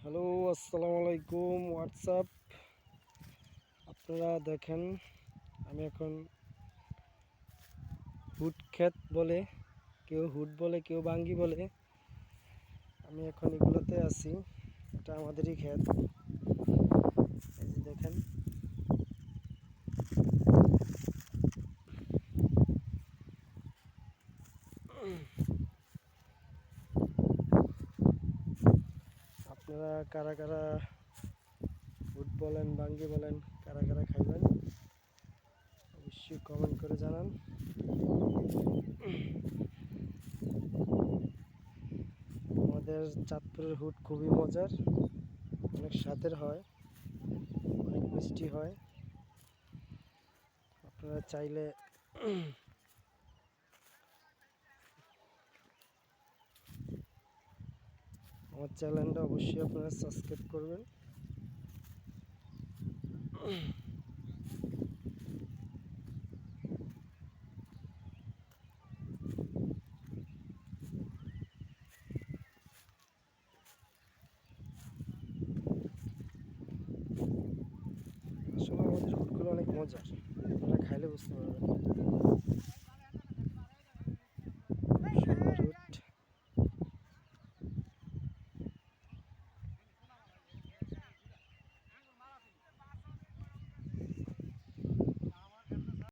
Hello, আসসালামু আলাইকুম। WhatsApp, আপনারা দেখেন আমি এখন হুট ক্ষেত বলে, কেউ হুট বলে, কেউ বাঙ্গি বলে। আমি এখন এগুলোতে আছি। এটা আমাদেরই ক্ষেত। এই যে দেখেন, আপনারা কারা কারা হুট বলেন, বাঙ্গি বলেন, কারা কারা খাইবেন অবশ্যই কমেন্ট করে জানান। আমাদের চাঁদপুরের হুট খুবই মজার, অনেক স্বাদের হয়, অনেক মিষ্টি হয়। আপনারা চাইলে আমার চ্যানেলটা অবশ্যই আপনারা সাবস্ক্রাইব করবেন। আসলে আমাদের হুটগুলো অনেক মজার, আপনারা খাইলে বুঝতে পারবেন।